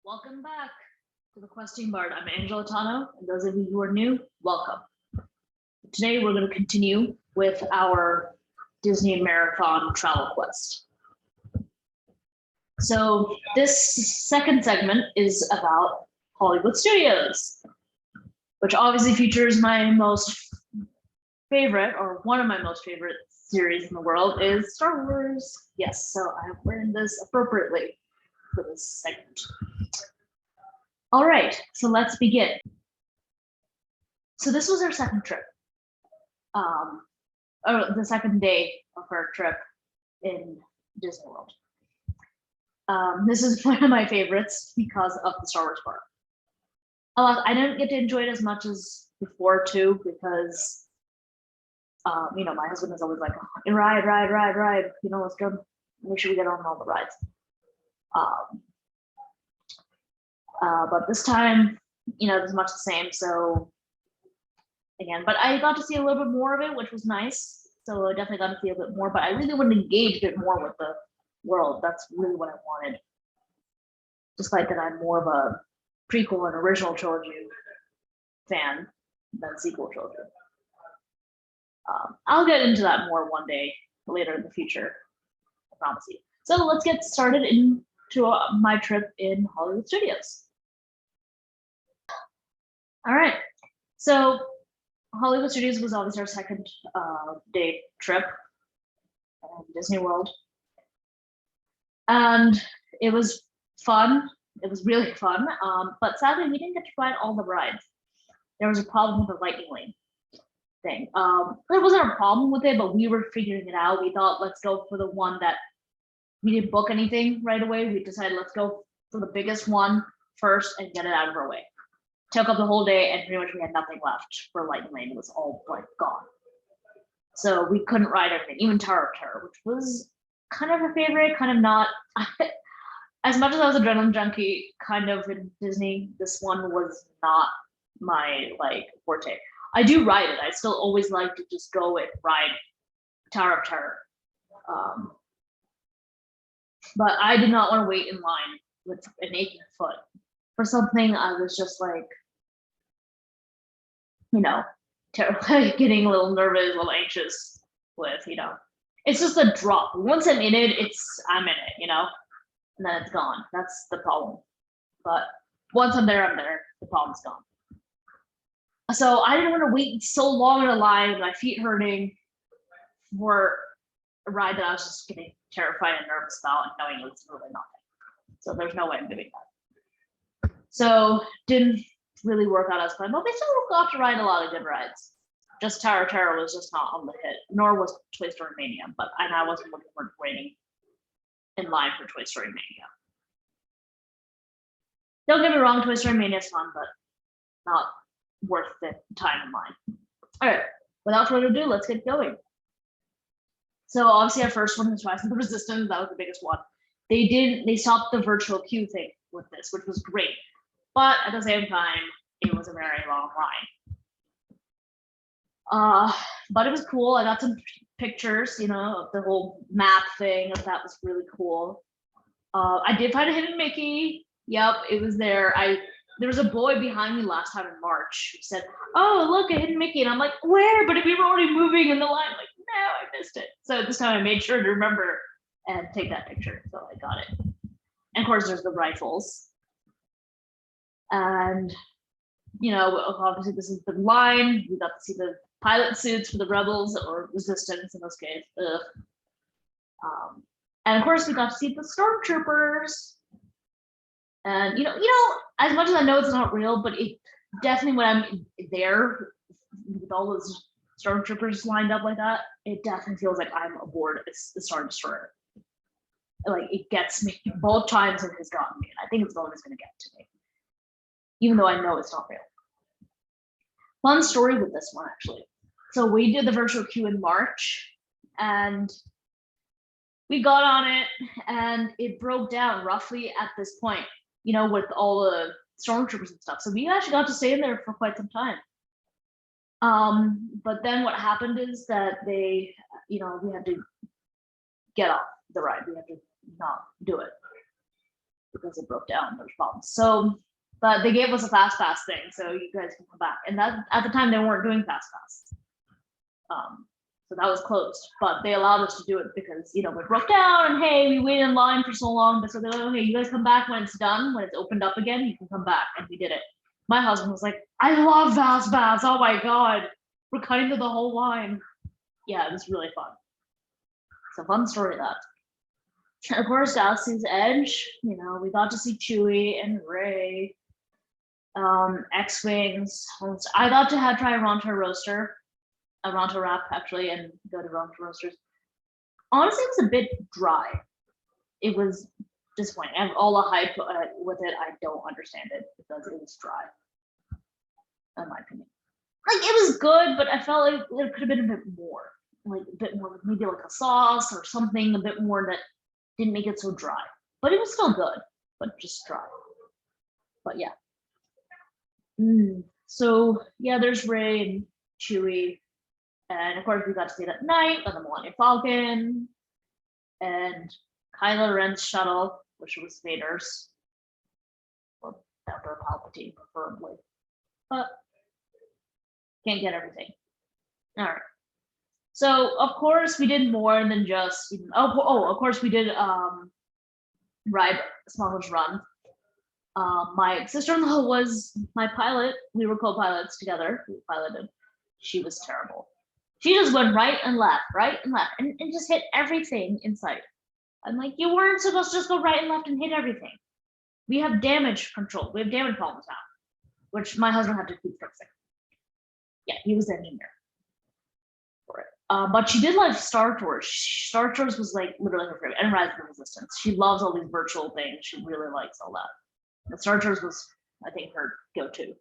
Welcome back to the Questing Bard. I'm Angela Tano, and those of you who are new, welcome. Today we're going to continue with our Disney Marathon Travel Quest. So this second segment is about Hollywood Studios, which obviously features my most favorite, or one of my most favorite series in the world, is Star Wars. Yes, so I have written this appropriately for this segment. All right, so let's begin. So this was our second trip, or the second day of our trip in Disney World. This is one of my favorites because of the Star Wars part. I didn't get to enjoy it as much as before too, because my husband is always like, ride. Let's go make sure we get on all the rides. But this time, it was much the same. So again, but I got to see a little bit more of it, which was nice. So I definitely got to see a bit more, but I really wanted to engage a bit more with the world. That's really what I wanted. Despite that I'm more of a prequel and original trilogy fan than sequel trilogy. I'll get into that more one day later in the future, I promise you. So let's get started into my trip in Hollywood Studios. All right, so Hollywood Studios was obviously our second day trip in Disney World. And it was fun. It was really fun. But sadly, we didn't get to ride all the rides. There was a problem with the lightning lane thing. There wasn't a problem with it, but we were figuring it out. We thought, let's go for the one that we didn't book anything right away. We decided, let's go for the biggest one first and get it out of our way. Took up the whole day, and pretty much we had nothing left for lightning lane. It was all gone. So we couldn't ride everything, even Tower of Terror, which was kind of a favorite, kind of not. As much as I was adrenaline junkie, kind of in Disney, this one was not my forte. I do ride it. I still always like to just go and ride Tower of Terror. But I did not want to wait in line with an aching foot for something. I was just getting a little nervous, a little anxious with, it's just a drop. Once I'm in it, I'm in it, and then it's gone. That's the problem. But once I'm there, the problem's gone. So I didn't want to wait so long in a line, my feet hurting, for a ride that I was just getting terrified and nervous about and knowing it was really nothing. So there's no way I'm doing that. So didn't really work out as planned, but we still got to ride a lot of good rides. Just Tower of Terror was just not on the hit, nor was Toy Story Mania, and I wasn't looking for waiting in line for Toy Story Mania. Don't get me wrong, Toy Story Mania is fun, but not worth the time in line. All right, without further ado, let's get going. So obviously our first one was Rise of the Resistance. That was the biggest one. They stopped the virtual queue thing with this, which was great. But at the same time, it was a very long line. But it was cool. I got some pictures, of the whole map thing. That was really cool. I did find a hidden Mickey. Yep, it was there. There was a boy behind me last time in March who said, "Oh, look, a hidden Mickey," and I'm like, "Where?" But we were already moving in the line. Like, no, I missed it. So this time I made sure to remember and take that picture. So I got it. And of course, there's the rifles. And obviously this is the line. We got to see the pilot suits for the rebels or resistance in this case. And of course we got to see the stormtroopers. And as much as I know it's not real, but it definitely, when I'm there with all those stormtroopers lined up like that, it definitely feels like I'm aboard the Star Destroyer. It gets me. Both times it has gotten me, and I think it's always going to get to me, even though I know it's not real. Fun story with this one, actually. So we did the virtual queue in March, and we got on it, and it broke down roughly at this point, with all the stormtroopers and stuff. So we actually got to stay in there for quite some time. But then what happened is that we had to get off the ride. We had to not do it. because it broke down. There was problems. So, but they gave us a fast pass thing, so you guys can come back. And that at the time they weren't doing fast pass. So that was closed, but they allowed us to do it because, you know, it broke down and hey, we waited in line for so long. But so they're like, okay, you guys come back when it's done, when it's opened up again, you can come back. And we did it. My husband was like, I love fast pass. Oh my God. We're cutting through the whole line. Yeah, it was really fun. It's a fun story, that. And of course, Galaxy's Edge, you know, we got to see Chewie and Rey, X-Wings. I got to try a Ronto roaster, a Ronto wrap actually, and go to Ronto roasters. Honestly, it was a bit dry. It was disappointing. And all the hype with it, I don't understand it because it was dry, in my opinion. Like, it was good, but I felt like there could have been a bit more, like a bit more, maybe like a sauce or something, a bit more that didn't make it so dry. But it was still good, but just dry. But yeah. So yeah, there's Rey and Chewie, and of course we got to see it at night on the Millennium Falcon, and Kylo Ren's shuttle, which was Vader's, or Emperor Palpatine preferably, but can't get everything. All right. So of course we did more than just. Of course we did ride Smuggler's Run. My sister-in-law was my pilot. We were co-pilots together. We piloted. She was terrible. She just went right and left, and just hit everything in sight. I'm like, you weren't supposed to just go right and left and hit everything. We have damage control. We have damage problems now, which my husband had to keep fixing. Yeah, he was the engineer for it. But she did like Star Tours. Star Tours was like literally her favorite, and Rise of the Resistance. She loves all these virtual things. She really likes all that. The Star Tours was, I think, her go-to.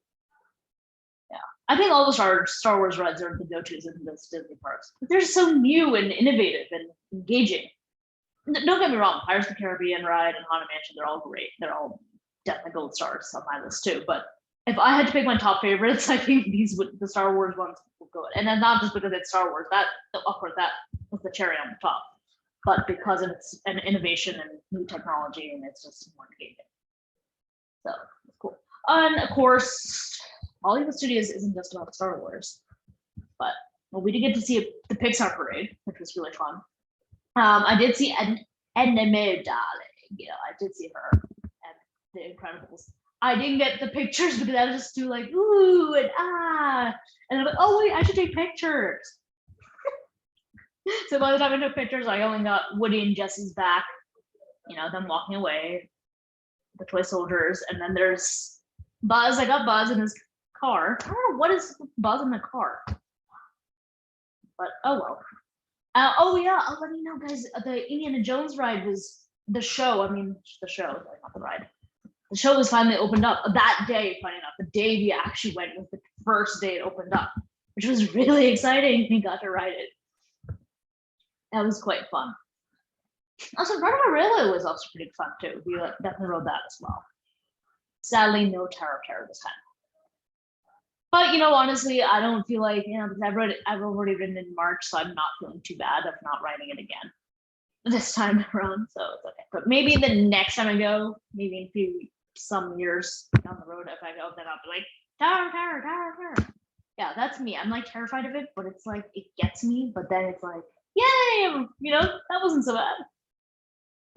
Yeah, I think all the Star Wars rides are the go-tos in those Disney parks. But they're so new and innovative and engaging. Don't get me wrong, Pirates of the Caribbean ride and Haunted Mansion, they're all great. They're all definitely gold stars on my list too. But if I had to pick my top favorites, I think the Star Wars ones will go. And then not just because it's Star Wars, of course that was the cherry on the top, but because it's an innovation and new technology, and it's just more engaging. So it's cool. And of course, Hollywood Studios isn't just about Star Wars, but we did get to see the Pixar parade, which was really fun. I did see Edna May Darling. Yeah, I did see her at The Incredibles. I didn't get the pictures because I was just too like ooh and ah, and I'm like, oh wait, I should take pictures. So by the time I took pictures, I only got Woody and Jesse's back, you know, them walking away, the toy soldiers, and then there's Buzz. I got Buzz in his car. I don't know what is Buzz in the car, but oh well. Oh yeah, I'll let you know, guys. The Indiana Jones ride was the show. I mean, the show, not the ride. The show was finally opened up that day. Funny enough, the day we actually went was the first day it opened up, which was really exciting. We got to ride it. That was quite fun. Also, Runaway Railway was also pretty fun too. We definitely rode that as well. Sadly, no Terror this time. But you know, honestly, I don't feel like, you know, because I've already ridden in March, so I'm not feeling too bad of not riding it again this time around. So it's okay. But maybe the next time I go, maybe in some years down the road, if I go, then I'll be like, terror. Yeah, that's me. I'm like terrified of it, but it's like it gets me. But then it's like, yay, you know, that wasn't so bad.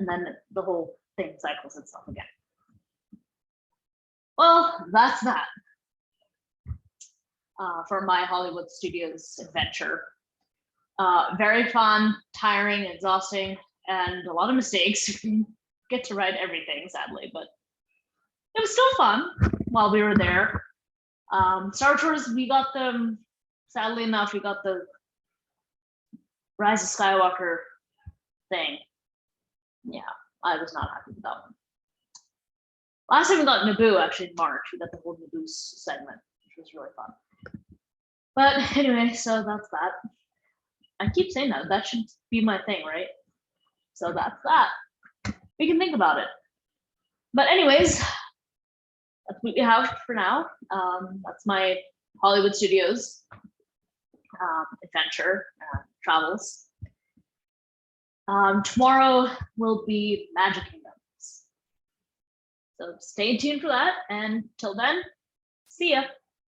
And then the whole thing cycles itself again. Well, that's that. For my Hollywood Studios adventure. Very fun, tiring, exhausting, and a lot of mistakes. Get to ride everything, sadly, but it was still fun while we were there. Star Tours, we got them, sadly enough, we got the Rise of Skywalker thing. Yeah, I was not happy with that one. Last time we got Naboo, actually in March, we got the whole Naboo segment, which was really fun. But anyway, so that's that. I keep saying that. That should be my thing, right? So that's that. We can think about it. But anyways, that's what we have for now. That's my Hollywood Studios adventure travels. Tomorrow will be Magic Kingdoms. So stay tuned for that. And till then, see ya.